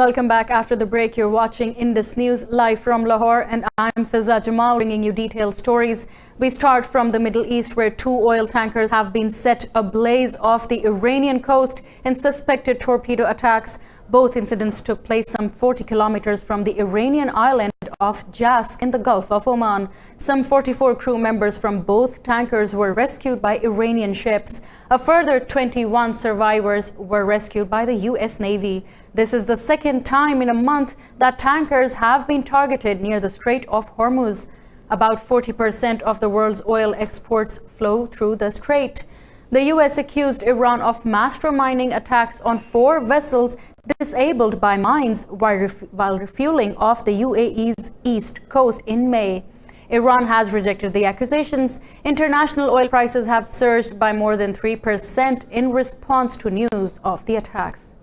Welcome back. After the break, you're watching Indus News live from Lahore, and I'm Fiza Jamal bringing you detailed stories. We start from the Middle East, where 2 oil tankers have been set ablaze off the Iranian coast in suspected torpedo attacks. Both incidents took place some 40 kilometers from the Iranian island of Jask in the Gulf of Oman. Some 44 crew members from both tankers were rescued by Iranian ships. A further 21 survivors were rescued by the U.S. Navy. This is the second time in a month that tankers have been targeted near the Strait of Hormuz. About 40% of the world's oil exports flow through the strait. The U.S. accused Iran of masterminding attacks on 4 vessels disabled by mines while refueling off the UAE's east coast in May. Iran has rejected the accusations. International oil prices have surged by more than 3% in response to news of the attacks.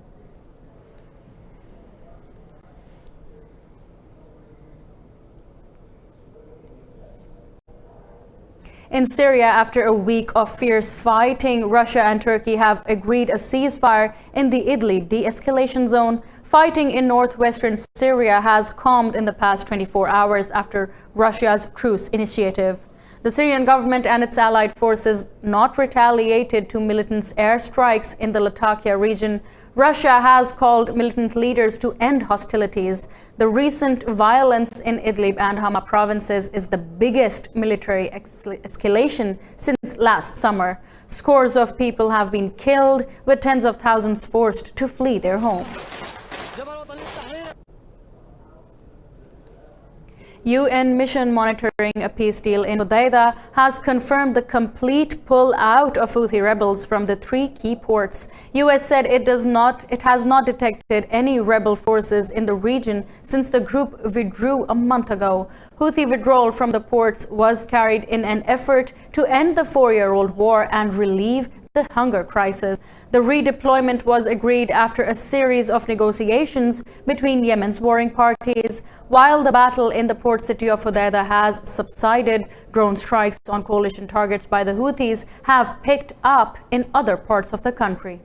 In Syria, after a week of fierce fighting, Russia and Turkey have agreed a ceasefire in the Idlib de-escalation zone. Fighting in northwestern Syria has calmed in the past 24 hours after Russia's truce initiative. The Syrian government and its allied forces not retaliated to militants' airstrikes in the Latakia region. Russia has called militant leaders to end hostilities. The recent violence in Idlib and Hama provinces is the biggest military escalation since last summer. Scores of people have been killed, with tens of thousands forced to flee their homes. UN mission monitoring a peace deal in Hodeidah has confirmed the complete pull-out of Houthi rebels from the 3 key ports. US said it has not detected any rebel forces in the region since the group withdrew a month ago. Houthi withdrawal from the ports was carried in an effort to end the 4-year-old war and relieve the hunger crisis. The redeployment was agreed after a series of negotiations between Yemen's warring parties. While the battle in the port city of Hodeidah has subsided, drone strikes on coalition targets by the Houthis have picked up in other parts of the country.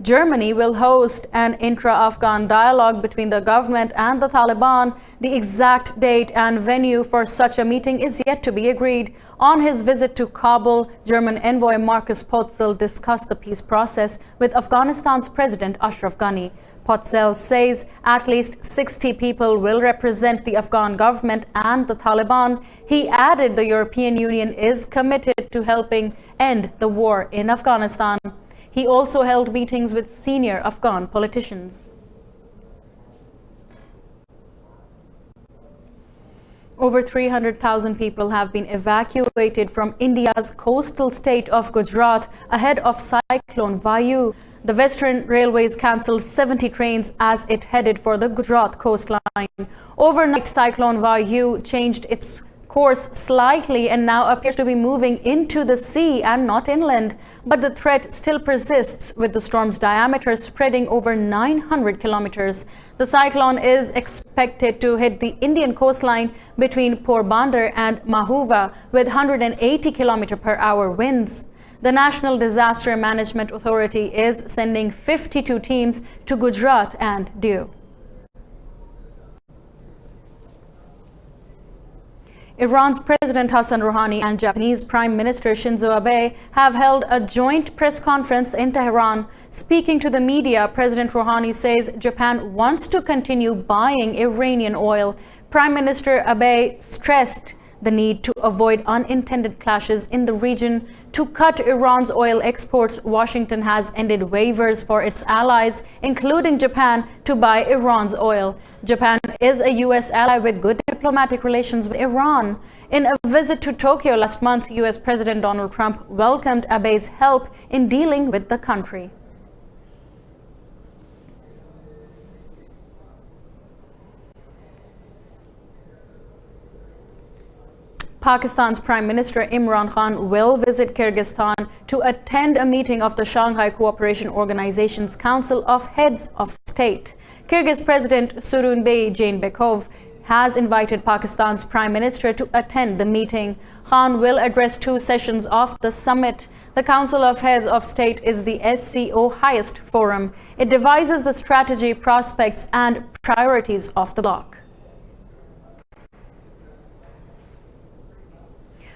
Germany will host an intra-Afghan dialogue between the government and the Taliban. The exact date and venue for such a meeting is yet to be agreed. On his visit to Kabul, German envoy Markus Potzel discussed the peace process with Afghanistan's President Ashraf Ghani. Potzel says at least 60 people will represent the Afghan government and the Taliban. He added the European Union is committed to helping end the war in Afghanistan. He also held meetings with senior Afghan politicians. Over 300,000 people have been evacuated from India's coastal state of Gujarat ahead of Cyclone Vayu. The Western Railways cancelled 70 trains as it headed for the Gujarat coastline. Overnight, Cyclone Vayu changed its course slightly and now appears to be moving into the sea and not inland. But the threat still persists, with the storm's diameter spreading over 900 kilometers. The cyclone is expected to hit the Indian coastline between Porbandar and Mahuva with 180 km/h winds. The National Disaster Management Authority is sending 52 teams to Gujarat and Diu. Iran's President Hassan Rouhani and Japanese Prime Minister Shinzo Abe have held a joint press conference in Tehran. Speaking to the media, President Rouhani says Japan wants to continue buying Iranian oil. Prime Minister Abe stressed the need to avoid unintended clashes in the region. To cut Iran's oil exports, Washington has ended waivers for its allies, including Japan, to buy Iran's oil. Japan is a U.S. ally with good diplomatic relations with Iran. In a visit to Tokyo last month, U.S. President Donald Trump welcomed Abe's help in dealing with the country. Pakistan's Prime Minister Imran Khan will visit Kyrgyzstan to attend a meeting of the Shanghai Cooperation Organization's Council of Heads of State. Kyrgyz President Surunbay Jeenbekov has invited Pakistan's Prime Minister to attend the meeting. Khan will address 2 sessions of the summit. The Council of Heads of State is the SCO highest forum. It devises the strategy, prospects and priorities of the bloc.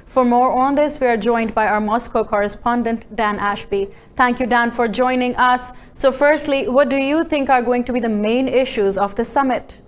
For more on this, we are joined by our Moscow correspondent, Dan Ashby. Thank you, Dan, for joining us. So firstly, what do you think are going to be the main issues of the summit?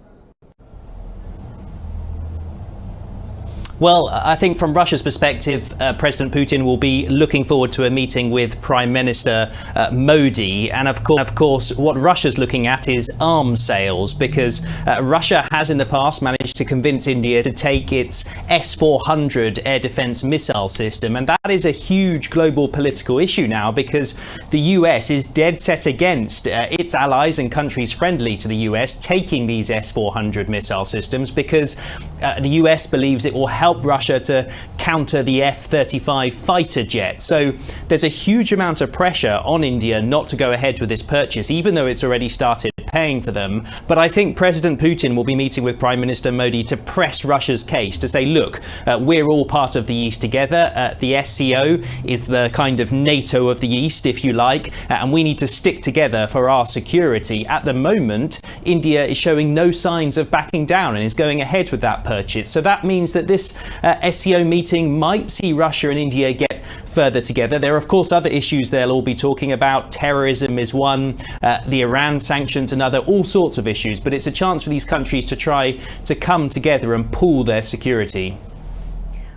Well, I think from Russia's perspective, President Putin will be looking forward to a meeting with Prime Minister Modi. And of course, what Russia's looking at is arms sales, because Russia has in the past managed to convince India to take its S-400 air defense missile system. And that is a huge global political issue now, because the US is dead set against its allies and countries friendly to the US taking these S-400 missile systems, because the US believes it will help Russia to counter the F-35 fighter jet. So there's a huge amount of pressure on India not to go ahead with this purchase, even though it's already started paying for them. But I think President Putin will be meeting with Prime Minister Modi to press Russia's case, to say, look, we're all part of the East together. The SCO is the kind of NATO of the East, if you like, and we need to stick together for our security. At the moment, India is showing no signs of backing down and is going ahead with that purchase. So that means that this SCO meeting might see Russia and India get further together. There are, of course, other issues they'll all be talking about. Terrorism is one, the Iran sanctions another, all sorts of issues. But it's a chance for these countries to try to come together and pool their security.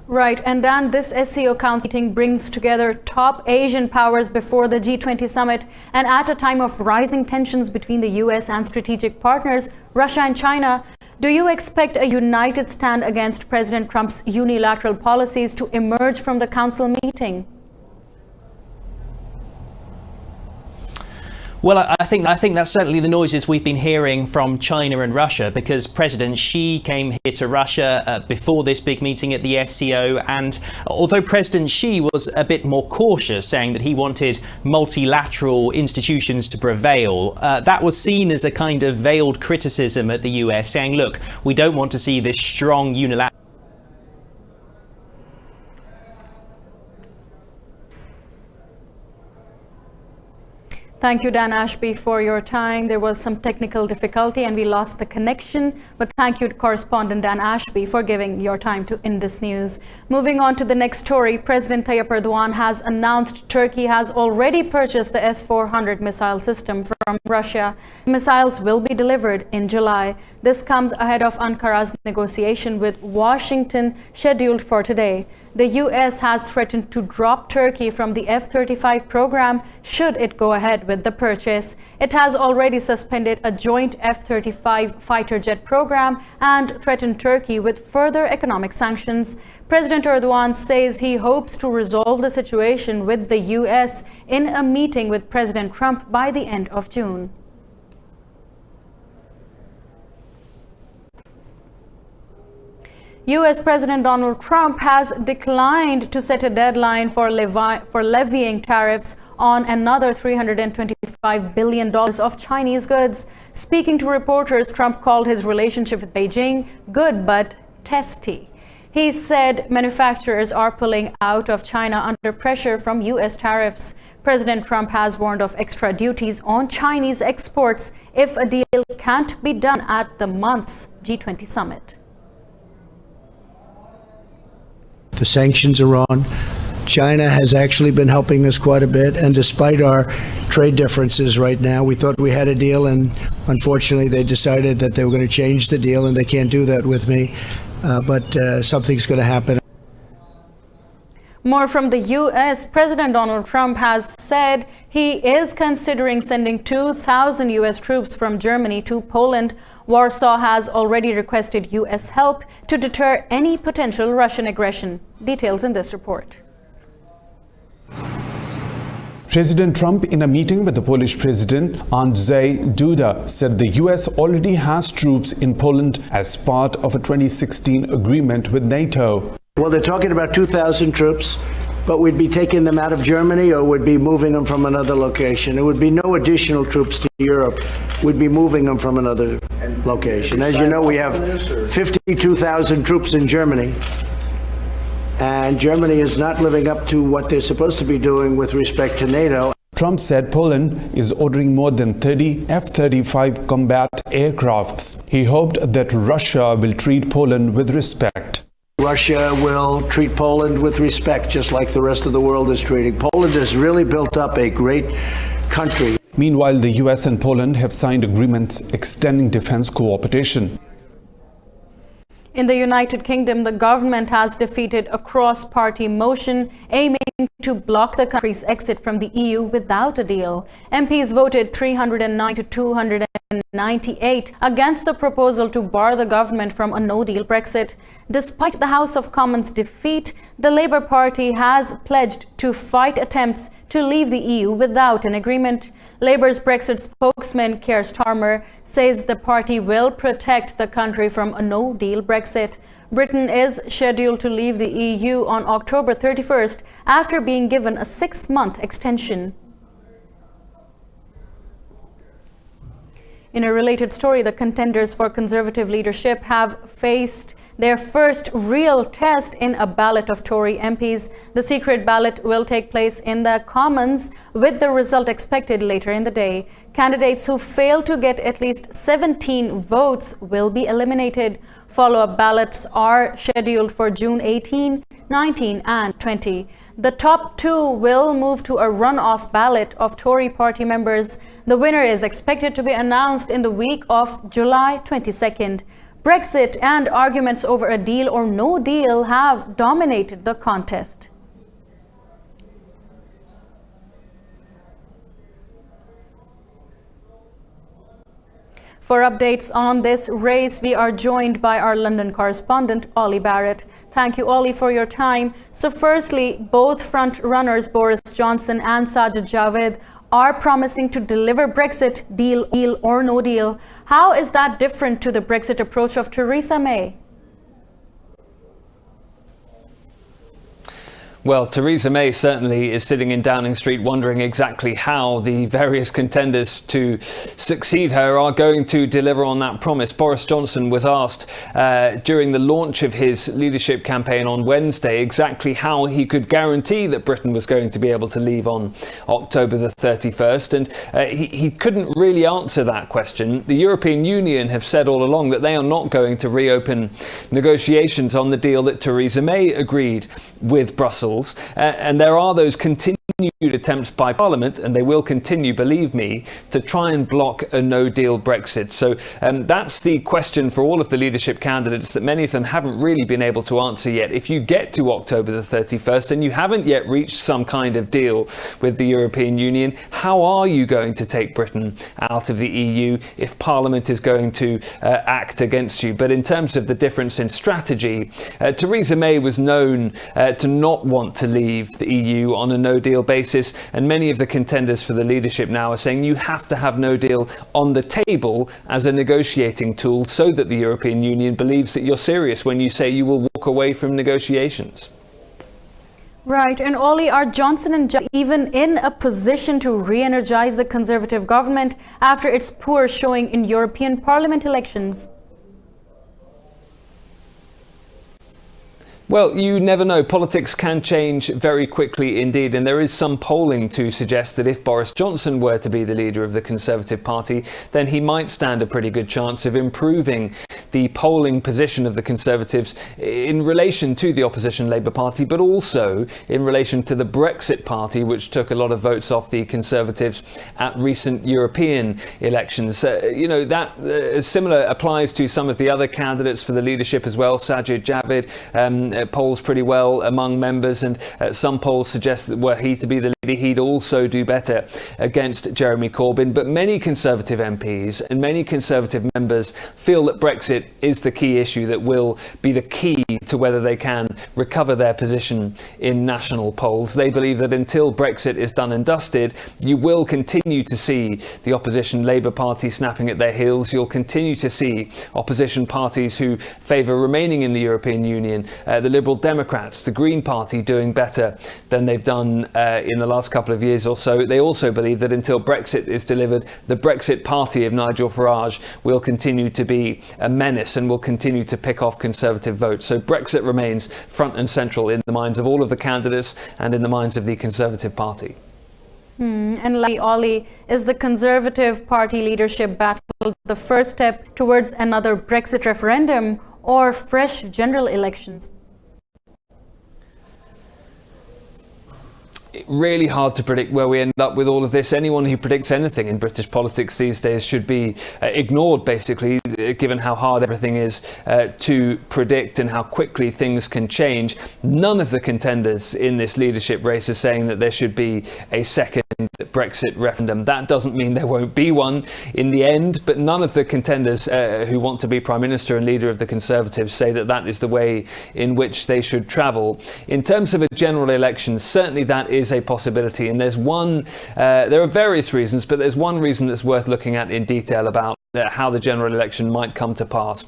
Right, and Dan, this SCO Council meeting brings together top Asian powers before the G20 summit, and at a time of rising tensions between the US and strategic partners, Russia and China. Do you expect a united stand against President Trump's unilateral policies to emerge from the council meeting? Well, I think that's certainly the noises we've been hearing from China and Russia, because President Xi came here to Russia before this big meeting at the SCO. And although President Xi was a bit more cautious, saying that he wanted multilateral institutions to prevail, that was seen as a kind of veiled criticism at the US, saying, look, we don't want to see this strong unilateral. Thank you, Dan Ashby, for your time. There was some technical difficulty and we lost the connection, but thank you to correspondent Dan Ashby for giving your time to Indus News. Moving on to the next story, President Tayyip Erdogan has announced Turkey has already purchased the S-400 missile system from Russia. Missiles will be delivered in July. This comes ahead of Ankara's negotiation with Washington scheduled for today. The US has threatened to drop Turkey from the F-35 program should it go ahead with the purchase. It has already suspended a joint F-35 fighter jet program and threatened Turkey with further economic sanctions. President Erdogan says he hopes to resolve the situation with the US in a meeting with President Trump by the end of June. US President Donald Trump has declined to set a deadline for levying tariffs on another $325 billion of Chinese goods. Speaking to reporters, Trump called his relationship with Beijing good but testy. He said manufacturers are pulling out of China under pressure from US tariffs. President Trump has warned of extra duties on Chinese exports if a deal can't be done at the month's G20 summit. The sanctions are on. China has actually been helping us quite a bit, and despite our trade differences right now, we thought we had a deal, and unfortunately they decided that they were going to change the deal, and they can't do that with me, but something's going to happen. More from the US, President Donald Trump has said he is considering sending 2,000 US troops from Germany to Poland. Warsaw has already requested US help to deter any potential Russian aggression. Details in this report. President Trump, in a meeting with the Polish President Andrzej Duda, said the US already has troops in Poland as part of a 2016 agreement with NATO. Well, they're talking about 2,000 troops, but we'd be taking them out of Germany or we'd be moving them from another location. There would be no additional troops to Europe. We'd be moving them from another location. As you know, we have 52,000 troops in Germany, and Germany is not living up to what they're supposed to be doing with respect to NATO. Trump said Poland is ordering more than 30 F-35 combat aircrafts. He hoped that Russia will treat Poland with respect. Russia will treat Poland with respect, just like the rest of the world is treating. Poland has really built up a great country. Meanwhile, the US and Poland have signed agreements extending defense cooperation. In the United Kingdom, the government has defeated a cross-party motion aiming to block the country's exit from the EU without a deal. MPs voted 309 to 298 against the proposal to bar the government from a no-deal Brexit. Despite the House of Commons' defeat, the Labour Party has pledged to fight attempts to leave the EU without an agreement. Labour's Brexit spokesman Keir Starmer says the party will protect the country from a no-deal Brexit. Britain is scheduled to leave the EU on October 31st after being given a 6-month extension. In a related story, the contenders for Conservative leadership have faced their first real test in a ballot of Tory MPs. The secret ballot will take place in the Commons, with the result expected later in the day. Candidates who fail to get at least 17 votes will be eliminated. Follow-up ballots are scheduled for June 18, 19 and 20. The top two will move to a runoff ballot of Tory party members. The winner is expected to be announced in the week of July 22nd. Brexit and arguments over a deal or no deal have dominated the contest. For updates on this race, we are joined by our London correspondent, Ollie Barrett. Thank you, Ollie, for your time. So firstly, both front runners, Boris Johnson and Sajid Javid, are promising to deliver Brexit, deal or no deal. How is that different to the Brexit approach of Theresa May? Well, Theresa May certainly is sitting in Downing Street wondering exactly how the various contenders to succeed her are going to deliver on that promise. Boris Johnson was asked during the launch of his leadership campaign on Wednesday exactly how he could guarantee that Britain was going to be able to leave on October the 31st. And he couldn't really answer that question. The European Union have said all along that they are not going to reopen negotiations on the deal that Theresa May agreed with Brussels. And there are those continued attempts by Parliament, and they will continue, believe me, to try and block a no-deal Brexit. So that's the question for all of the leadership candidates that many of them haven't really been able to answer yet. If you get to October the 31st and you haven't yet reached some kind of deal with the European Union, how are you going to take Britain out of the EU if Parliament is going to act against you? But in terms of the difference in strategy, Theresa May was known to not want to leave the EU on a no-deal basis, and many of the contenders for the leadership now are saying you have to have no deal on the table as a negotiating tool so that the European Union believes that you're serious when you say you will walk away from negotiations. Right, and Ollie, are Johnson and Javid even in a position to re-energize the Conservative government after its poor showing in European Parliament elections? Well, you never know. Politics can change very quickly indeed, and there is some polling to suggest that if Boris Johnson were to be the leader of the Conservative Party, then he might stand a pretty good chance of improving the polling position of the Conservatives in relation to the opposition Labour Party, but also in relation to the Brexit Party, which took a lot of votes off the Conservatives at recent European elections. That similar applies to some of the other candidates for the leadership as well. Sajid Javid polls pretty well among members, and some polls suggest that were he to be the leader, he'd also do better against Jeremy Corbyn. But many Conservative MPs and many Conservative members feel that Brexit is the key issue that will be the key to whether they can recover their position in national polls. They believe that until Brexit is done and dusted, you will continue to see the opposition Labour Party snapping at their heels. You'll continue to see opposition parties who favour remaining in the European Union, the Liberal Democrats, the Green Party, doing better than they've done in the last couple of years or so. They also believe that until Brexit is delivered, the Brexit party of Nigel Farage will continue to be a menace and will continue to pick off Conservative votes. So Brexit remains front and central in the minds of all of the candidates and in the minds of the Conservative Party. And Ollie, is the Conservative Party leadership battle the first step towards another Brexit referendum or fresh general elections? Really hard to predict where we end up with all of this. Anyone who predicts anything in British politics these days should be ignored, basically, given how hard everything is to predict and how quickly things can change. None of the contenders in this leadership race is saying that there should be a second Brexit referendum. That doesn't mean there won't be one in the end, but none of the contenders who want to be Prime Minister and leader of the Conservatives say that that is the way in which they should travel. In terms of a general election, certainly that is a possibility, and there's one there are various reasons, but there's one reason that's worth looking at in detail about how the general election might come to pass.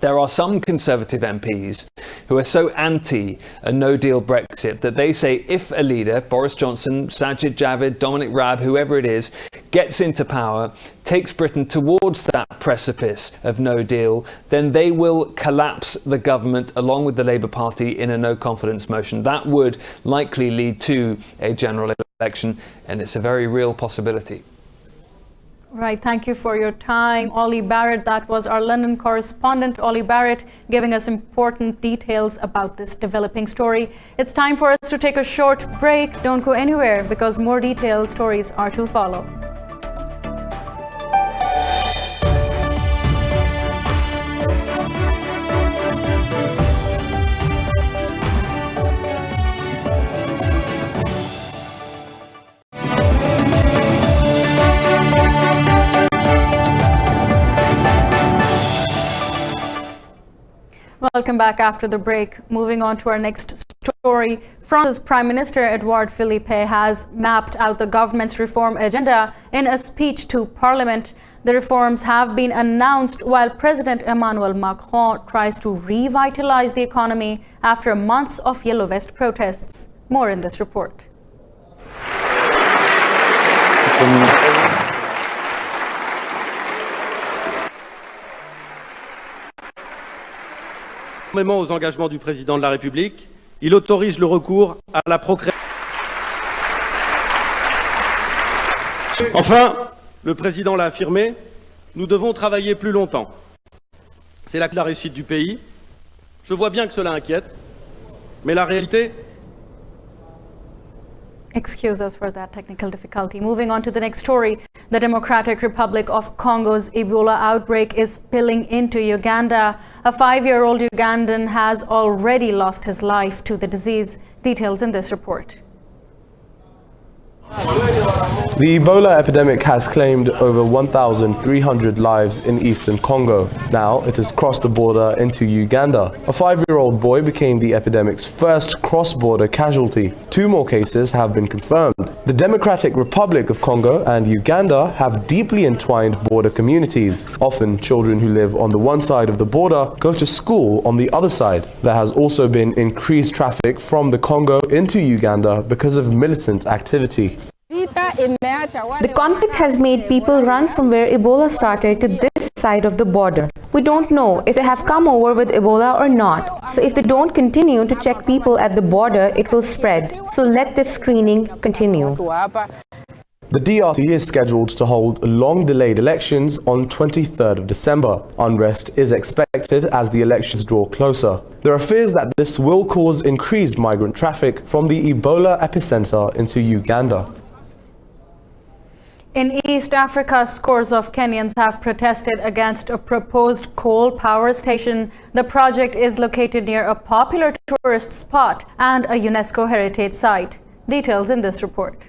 There are some Conservative MPs who are so anti a no-deal Brexit that they say if a leader, Boris Johnson, Sajid Javid, Dominic Raab, whoever it is, gets into power, takes Britain towards that precipice of no deal, then they will collapse the government along with the Labour Party in a no-confidence motion. That would likely lead to a general election, and it's a very real possibility. Right, thank you for your time, Ollie Barrett. That was our London correspondent, Ollie Barrett, giving us important details about this developing story. It's time for us to take a short break. Don't go anywhere, because more detailed stories are to follow. Welcome back after the break. Moving on to our next story. France's Prime Minister Edouard Philippe has mapped out the government's reform agenda in a speech to Parliament. The reforms have been announced while President Emmanuel Macron tries to revitalize the economy after months of Yellow Vest protests. More in this report. Conformément aux engagements du président de la République, il autorise le recours à la procréation. Enfin, le président l'a affirmé, nous devons travailler plus longtemps. C'est la réussite du pays. Je vois bien que cela inquiète, mais la réalité... Excuse us for that technical difficulty. Moving on to the next story. The Democratic Republic of Congo's Ebola outbreak is spilling into Uganda. A 5-year-old Ugandan has already lost his life to the disease. Details in this report. The Ebola epidemic has claimed over 1,300 lives in eastern Congo. Now it has crossed the border into Uganda. A 5-year-old boy became the epidemic's first cross-border casualty. 2 more cases have been confirmed. The Democratic Republic of Congo and Uganda have deeply entwined border communities. Often children who live on the one side of the border go to school on the other side. There has also been increased traffic from the Congo into Uganda because of militant activity. The conflict has made people run from where Ebola started to this side of the border. We don't know if they have come over with Ebola or not. So if they don't continue to check people at the border, it will spread. So let this screening continue. The DRC is scheduled to hold long-delayed elections on 23rd of December. Unrest is expected as the elections draw closer. There are fears that this will cause increased migrant traffic from the Ebola epicenter into Uganda. In East Africa, scores of Kenyans have protested against a proposed coal power station. The project is located near a popular tourist spot and a UNESCO heritage site. Details in this report.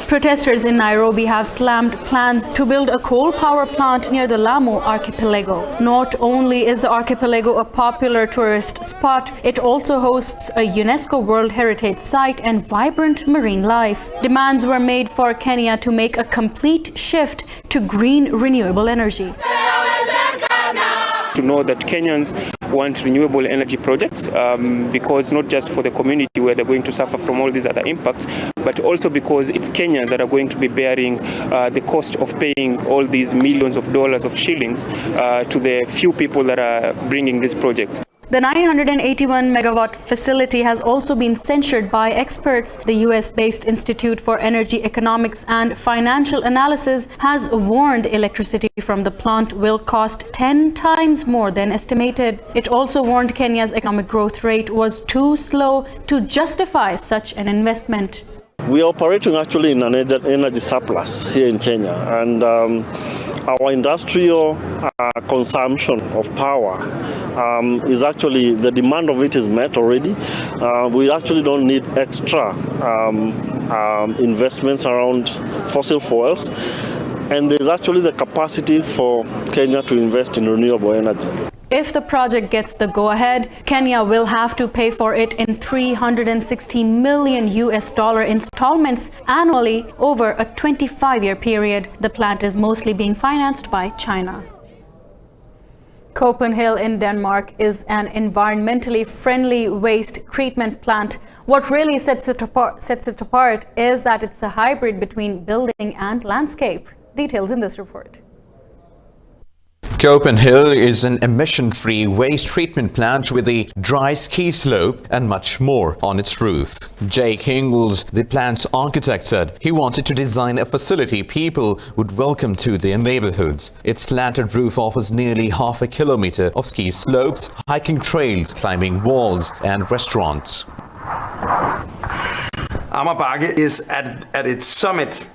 Protesters in Nairobi have slammed plans to build a coal power plant near the Lamu archipelago. Not only is the archipelago a popular tourist spot, it also hosts a UNESCO World Heritage Site and vibrant marine life. Demands were made for Kenya to make a complete shift to green renewable energy. To know that Kenyans want renewable energy projects because not just for the community where they're going to suffer from all these other impacts, but also because it's Kenyans that are going to be bearing the cost of paying all these millions of dollars of shillings to the few people that are bringing these projects. The 981 megawatt facility has also been censured by experts. The US-based Institute for Energy Economics and Financial Analysis has warned electricity from the plant will cost 10 times more than estimated. It also warned Kenya's economic growth rate was too slow to justify such an investment. We are operating actually in an energy surplus here in Kenya, and our industrial consumption of power is actually, the demand of it is met already. We actually don't need extra investments around fossil fuels, and there's actually the capacity for Kenya to invest in renewable energy. If the project gets the go-ahead, Kenya will have to pay for it in $360 million installments annually over a 25-year period. The plant is mostly being financed by China. Copenhagen in Denmark is an environmentally friendly waste treatment plant. What really sets it apart is that it's a hybrid between building and landscape. Details in this report. Copenhagen is an emission-free waste treatment plant with a dry ski slope and much more on its roof. Jake Ingles, the plant's architect, said he wanted to design a facility people would welcome to their neighborhoods. Its slanted roof offers nearly half a kilometer of ski slopes, hiking trails, climbing walls and restaurants. Amagerbakke is at its summit.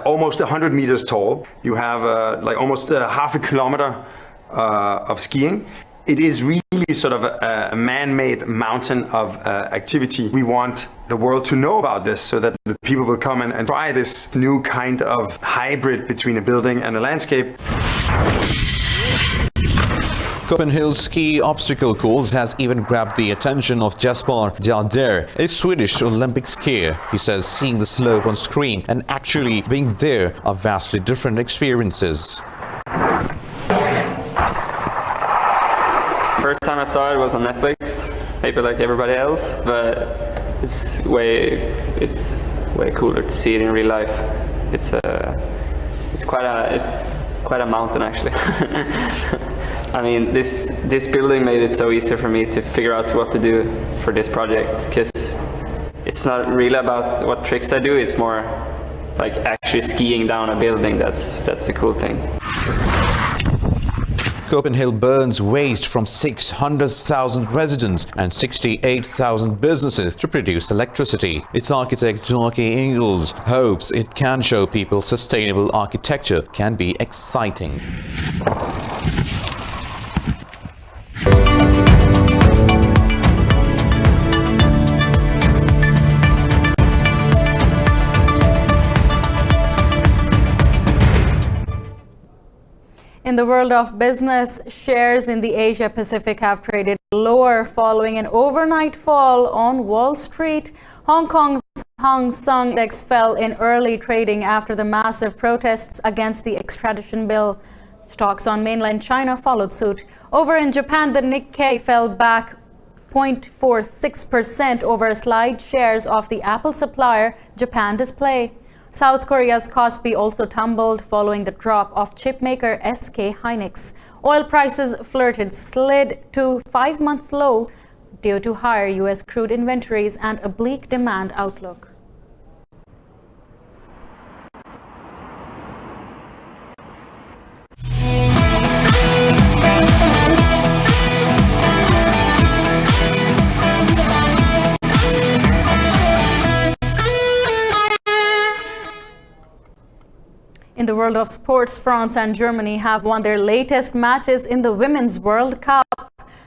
Almost 100 meters tall. You have like almost half a kilometer of skiing. It is really sort of a man-made mountain of activity. We want the world to know about this so that the people will come and try this new kind of hybrid between a building and a landscape. Copenhagen's ski obstacle course has even grabbed the attention of Jesper Jalder, a Swedish Olympic skier. He says seeing the slope on screen and actually being there are vastly different experiences. First time I saw it was on Netflix, maybe like everybody else, but it's way cooler to see it in real life. It's quite a mountain actually. I mean, this building made it so easy for me to figure out what to do for this project, because it's not really about what tricks I do, it's more like actually skiing down a building. That's the cool thing. Copenhagen burns waste from 600,000 residents and 68,000 businesses to produce electricity. Its architect, Jake Ingles, hopes it can show people sustainable architecture can be exciting. In the world of business, shares in the Asia Pacific have traded lower following an overnight fall on Wall Street. Hong Kong's Hang Seng Index fell in early trading after the massive protests against the extradition bill. Stocks on mainland China followed suit. Over in Japan, the Nikkei fell back 0.46% over slide shares of the Apple supplier Japan Display. South Korea's Kospi also tumbled following the drop of chipmaker SK Hynix. Oil prices slid to 5-month low due to higher U.S. crude inventories and a bleak demand outlook. In the world of sports, France and Germany have won their latest matches in the Women's World Cup.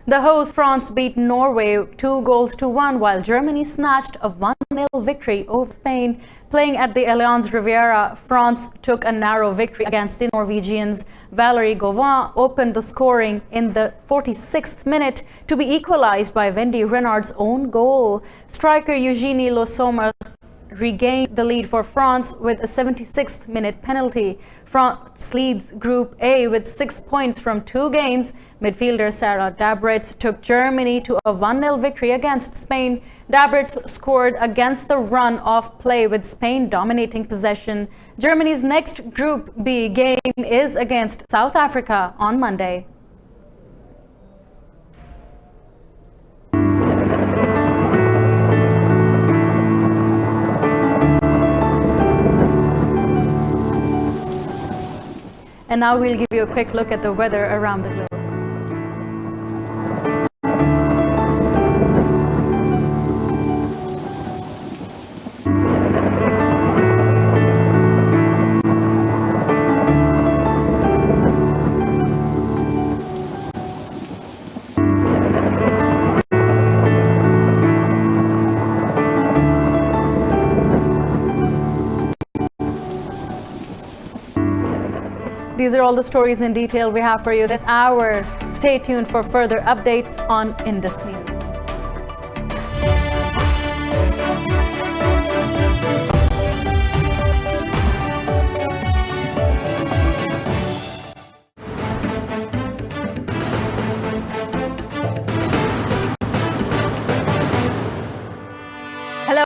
The host France beat Norway 2-1, while Germany snatched a 1-0 victory over Spain. Playing at the Allianz Riviera, France took a narrow victory against the Norwegians. Valerie Gauvin opened the scoring in the 46th minute to be equalized by Wendy Renard's own goal. Striker Eugénie Le Sommer regained the lead for France with a 76th minute penalty. France leads Group A with 6 points from 2 games. Midfielder Sarah Dabretz took Germany to a 1-0 victory against Spain. Dabretz scored against the run of play with Spain dominating possession. Germany's next Group B game is against South Africa on Monday. And now we'll give you a quick look at the weather around the globe. These are all the stories in detail we have for you this hour. Stay tuned for further updates on Indus News.